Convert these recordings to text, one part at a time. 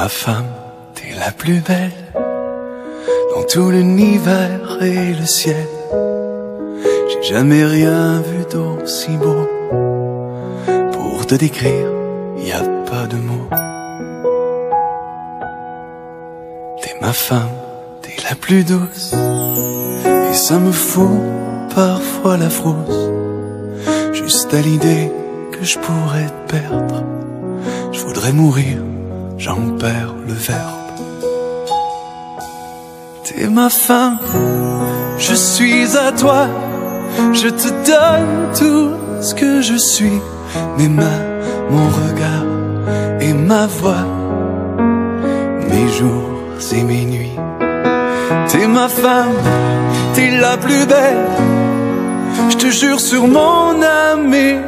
ma femme, t'es la plus belle dans tout l'univers et le ciel. J'ai jamais rien vu d'aussi beau. Pour te décrire, y a pas de mots. T'es ma femme, t'es la plus douce, et ça me fout parfois la frousse. Juste à l'idée que je pourrais te perdre, je voudrais mourir, j'en perds le verbe. T'es ma femme, je suis à toi, je te donne tout ce que je suis. Mes mains, mon regard et ma voix, mes jours et mes nuits. T'es ma femme, t'es la plus belle, je te jure sur mon âme et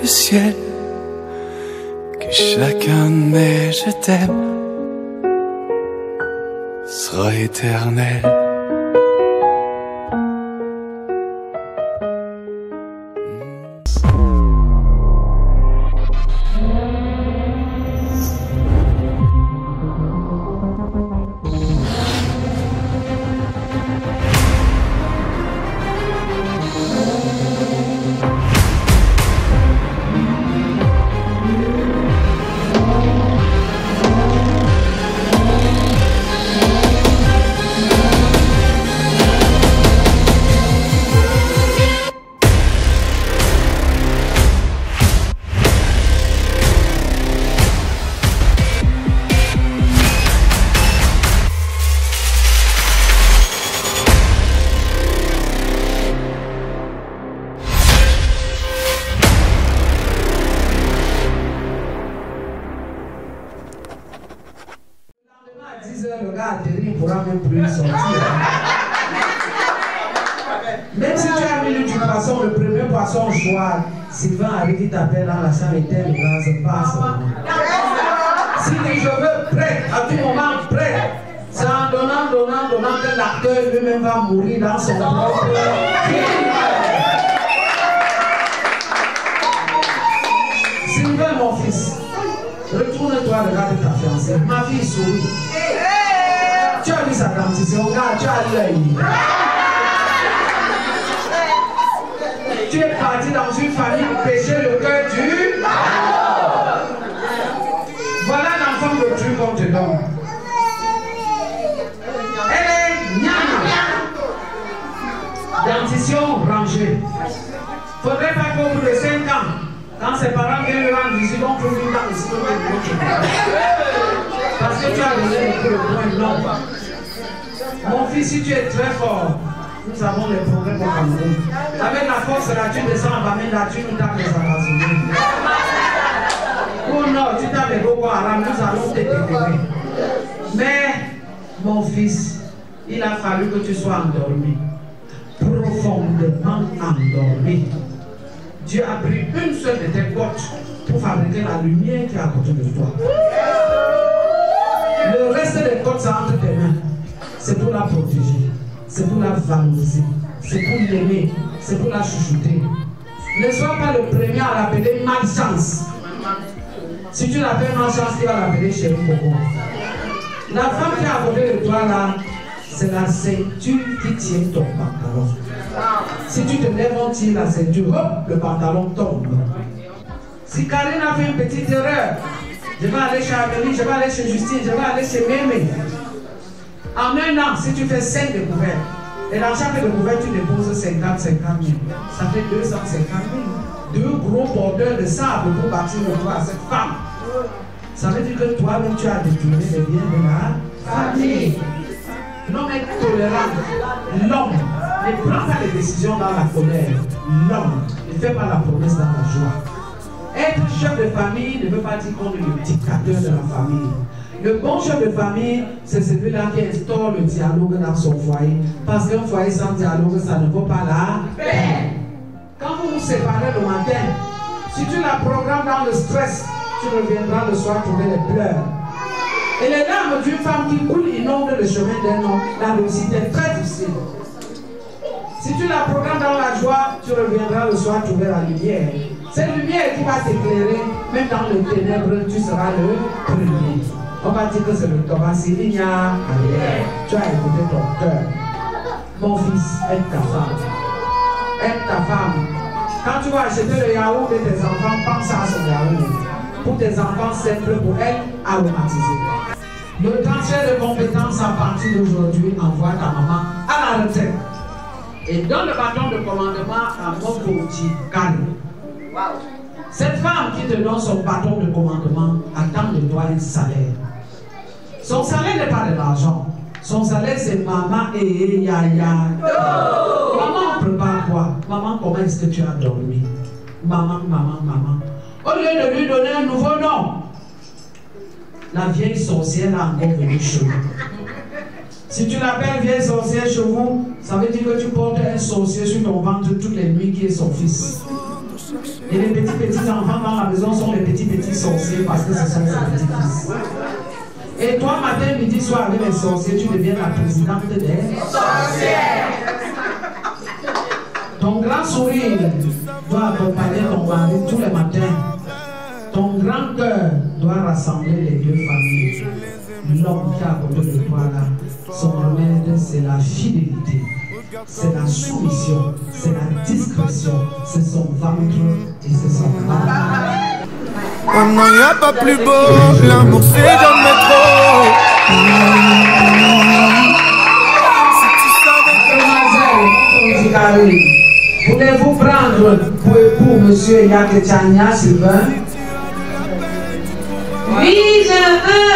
le ciel, que chacun de mes je t'aime sera éternel. Le gars atterri, il pourra même plus sortir. Même si tu as mis du poisson, le premier poisson au choix, Sylvain arrive, il t'appelle dans la salle et tel, le gars se passe. Si les cheveux prêts, à tout moment prêts, c'est en donnant que l'acteur lui-même va mourir dans son propre film. Sylvain, mon fils, retourne-toi, regarde ta fiancée. Ma fille sourit. Tu as vu sa dentition, regarde, tu as l'œil. Tu es parti dans une famille pour pêcher le cœur du malheur. Voilà l'enfant de Dieu qu'on te donne. Elle est gnana. Dentition rangée. Faudrait pas qu'au bout de 5 ans, quand ses parents viennent le rendre visite, on trouve une dent ici. Parce que tu as donné le point long. Mon fils, si tu es très fort, nous avons les problèmes au Cameroun. Avec la force là, tu descends en Bamenda, là, tu nous tapes les Amazones. Ou non, tu tapes les Boko Haram, nous allons te détruire. Mais, mon fils, il a fallu que tu sois endormi. Profondément endormi. Dieu a pris une seule de tes côtes pour fabriquer la lumière qui est à côté de toi. Le reste des côtes, c'est entre tes mains. C'est pour la protéger, c'est pour la valoriser, c'est pour l'aimer, c'est pour la chouchouter. Ne sois pas le premier à l'appeler malchance. Si tu l'appelles malchance, tu vas l'appeler chérie Coco. La femme qui est à côté de toi là, c'est la ceinture qui tient ton pantalon. Si tu te lèves, on tire la ceinture, hop, le pantalon tombe. Si Karine a fait une petite erreur, je vais aller chez Amélie, je vais aller chez Justine, je vais aller chez Mémé. En un an, si tu fais 5 découvertes, et dans chaque découverte, tu déposes 50 000, ça fait 250 000. 2 gros bordeurs de sable pour bâtir le toit à cette femme. Ça veut dire que toi-même, tu as détourné les biens de la famille. L'homme est tolérant. L'homme ne prend pas les décisions dans la colère. L'homme ne fait pas la promesse dans la joie. Être chef de famille ne veut pas dire qu'on est le dictateur de la famille. Le bon chef de famille, c'est celui-là qui instaure le dialogue dans son foyer. Parce qu'un foyer sans dialogue, ça ne vaut pas la peine. Quand vous vous séparez le matin, si tu la programmes dans le stress, tu reviendras le soir trouver les pleurs. Et les larmes d'une femme qui coule inonde le chemin d'un homme, la réussite est très difficile. Si tu la programmes dans la joie, tu reviendras le soir trouver la lumière. Cette lumière qui va t'éclairer, même dans le ténèbre, tu seras le premier. On va dire que c'est le Torah. S'il y a tu as écouté ton cœur. Mon fils, aide ta femme. Aide ta femme. Quand tu vas acheter le yaourt de tes enfants, pense à son yaourt. Pour tes enfants simples, pour elle, aromatisée. Le transfert de compétences à partir d'aujourd'hui envoie ta maman à la retraite. Et donne le bâton de commandement à mon petit calme. Cette femme qui te donne son bâton de commandement attend de toi un salaire. Son salaire n'est pas de l'argent. Son salaire c'est maman et yaya. Maman prépare quoi? Maman, comment est-ce que tu as dormi? Maman. Au lieu de lui donner un nouveau nom, la vieille sorcière a encore venu chez vous. Si tu l'appelles vieille sorcière chez vous, ça veut dire que tu portes un sorcier sur ton ventre toutes les nuits qui est son fils. Et les petits enfants dans la maison sont les petits sorciers parce que ce sont ses petits-fils. Et toi, matin, midi, soir, avec les sorciers, tu deviens la présidente des sorcières. Ton grand sourire doit accompagner ton mari tous les matins. Ton grand cœur doit rassembler les deux familles. L'homme qui est à côté de toi là, son remède c'est la fidélité, c'est la soumission, c'est la discrétion, c'est son ventre et c'est son âme. Oh non, y a pas plus beau, l'amour c'est jamais trop. Mademoiselle, voulez-vous prendre pour époux monsieur Yaketiania Sylvain? Oui, je veux.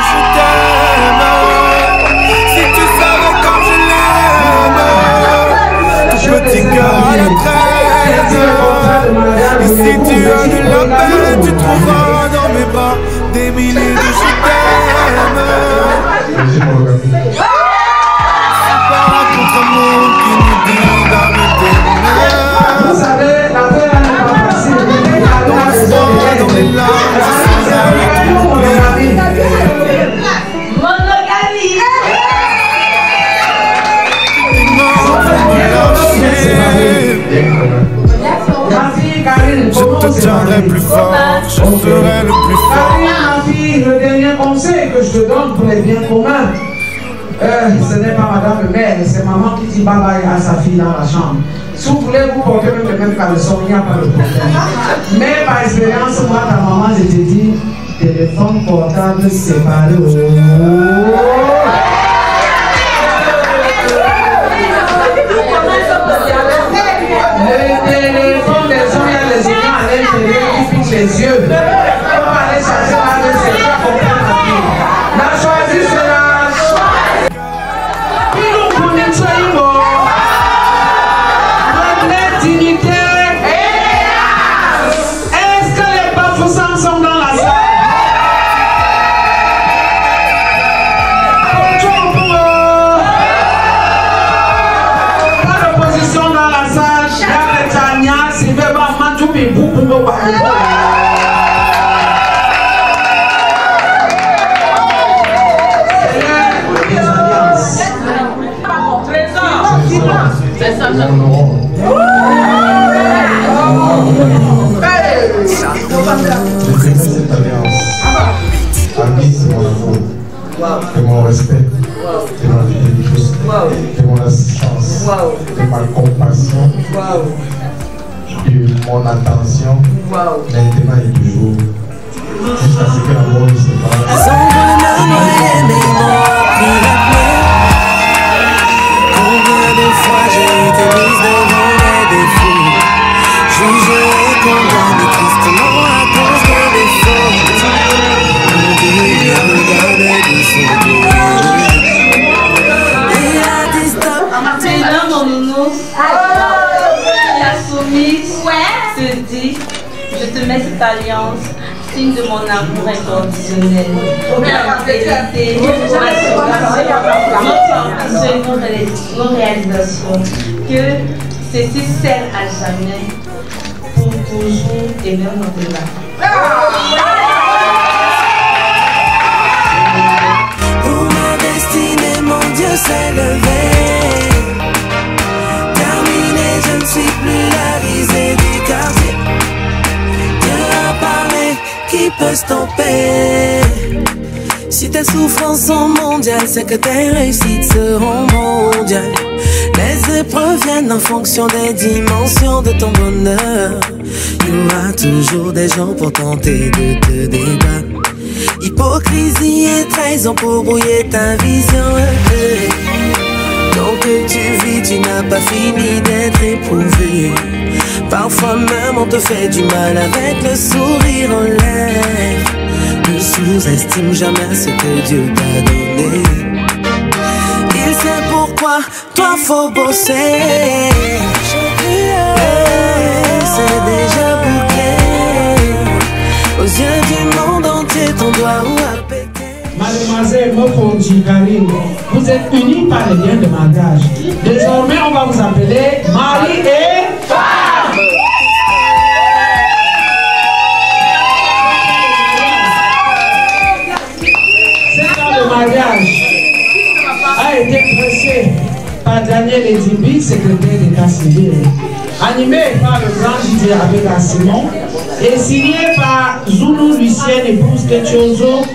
Je t'aime. Si tu savais comme je l'aime, petit cœur à la traîne. Et si tu as de la peine, tu trouveras dans mes bras des milliers de je t'aime. C'est pas contre amour qui nous dit d'arrêter. Vous savez, la paix n'est pas facile. Dans les larmes. Je te tiendrai plus fort, je serai le plus fort. Ma fille, le dernier conseil que je te donne pour les biens communs, ce n'est pas madame le maire, c'est maman qui dit bye bye à sa fille dans la chambre. Si vous voulez vous porter même le même caleçon, il n'y a pas de problème. Mais par expérience, moi, ta maman, je te dis, téléphone portable séparé. Le téléphone des gens, il y a les écrans à l'intérieur qui piquent les yeux. On va aller chercher la main, c'est pas comprendre la fille. La choisie sera. Est-ce que les bafoussants sont dans la salle? Pas d'opposition dans la salle. Yaketiania, si veut pas manger mes bouts pour me parler. C'est ça. Je connais cette alliance. Ami, c'est mon amour, c'est mon respect, c'est ma fidélité, c'est mon assistance, c'est ma compassion, et mon attention, maintenant et toujours, jusqu'à ce que l'amour ne se passe. Combien de fois j'ai été mise devant les défis, jugée et condamnée tristement à cause de défauts. On dit, regardez de son et a dit stop. Tu es là, mon nounou. La soumise se dit, je te mets cette alliance, signe de mon amour inconditionnel. Ma fidélité, ma assurance, nos réalisations. Que ceci scelle à jamais, pour toujours et même au-delà. Où ma destinée, mon Dieu, s'est levé. Terminé, je ne suis plus la risée du quartier. Dieu a parlé, qui peut stopper? Si tes souffrances sont mondiales, c'est que tes réussites seront mondiales. Les épreuves viennent en fonction des dimensions de ton bonheur. Il y aura toujours des gens pour tenter de te débattre. Hypocrisie et trahison pour brouiller ta vision. Donc que tu vis, tu n'as pas fini d'être éprouvé. Parfois même on te fait du mal avec le sourire en lèvres. Ne sous-estime jamais ce que Dieu t'a donné. Il sait pourquoi, toi faut bosser. C'est déjà bouclé. Aux yeux du monde entier, ton doigt ou à péter. Mademoiselle Mokondi Karine, vous êtes unis par les liens de mariage. Désormais, on va vous appeler mari et femme. Cet an de mariage a été pressé par Daniel Edibi, secrétaire d'État civil, animé par le grand Didier Abega Simon et signé par Zulu Lucienne, épouse de Tchozo,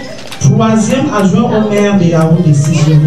3e adjoint au maire de Yaoundé, 6e.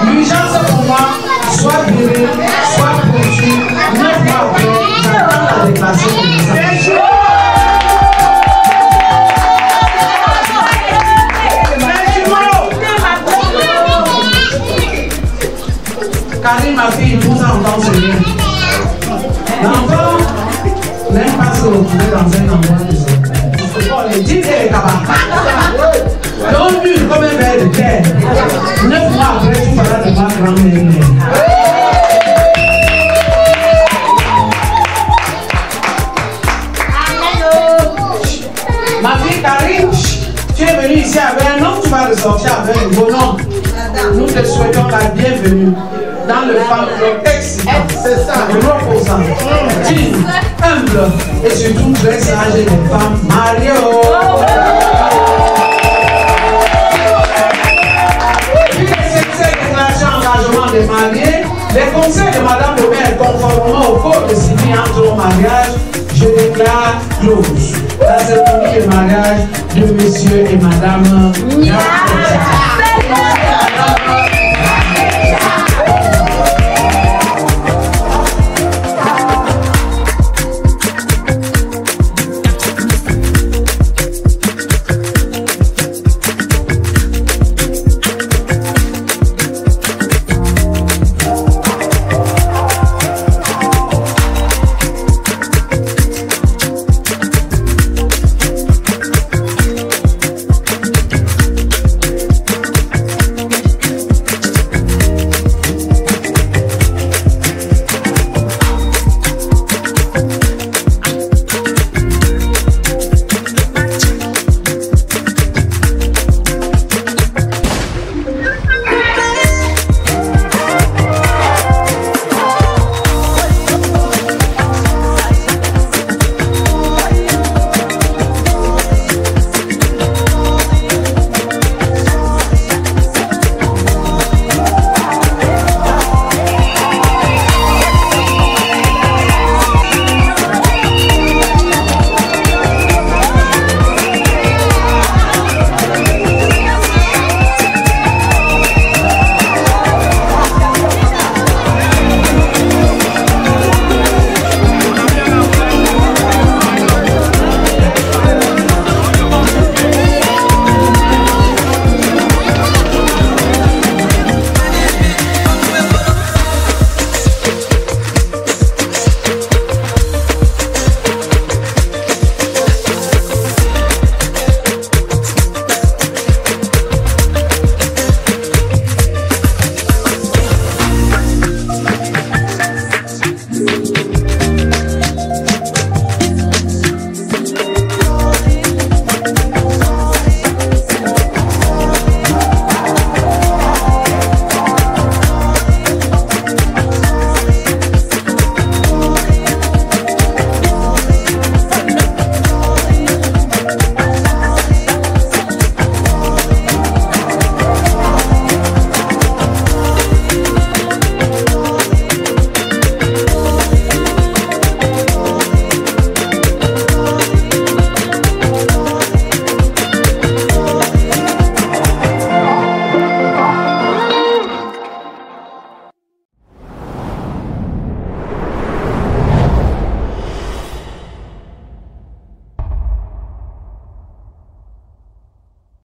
L'urgence pour moi, soit viré, soit poursuivi, 9 mois après, j'attends la déclaration de Karine, ma fille, tout ça entend ce lien. L'enfant n'aime pas se retrouver dans un endroit de son père. Les 10 et les camarades. Donc, nul comme un verre de terre. 9 mois après, tu feras de ma grand-mère. Ma fille Karine, tu es venue ici avec un nom, tu vas ressortir avec un beau nom. Nous te souhaitons la bienvenue dans le fan club excitant, reposant, digne, humble et surtout très sage des femmes mariées. Puis cette déclaration d'engagement des mariés, les conseils de Madame le maire conformément au code de signé entre au mariage, je déclare close la cérémonie de mariage de Monsieur et Madame.